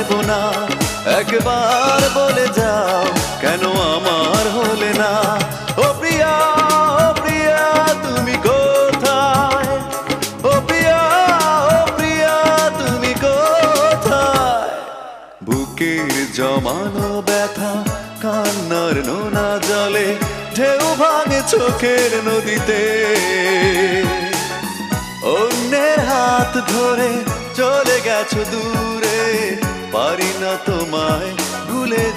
পারবো না। একবার বলে যাও কেন আমার হলে না। ও প্রিয়া, ও প্রিয়া তুমি কোথায়? ও প্রিয়া, ও প্রিয়া তুমি কোথায়? বুকের জমানো ব্যথা কান্নার নোনা জলে ঢেউ ভাঙে চোখের নদীতে। অন্যের হাত ধরে চলে গেছো দূরে, পারি না তোমায় ভুলে।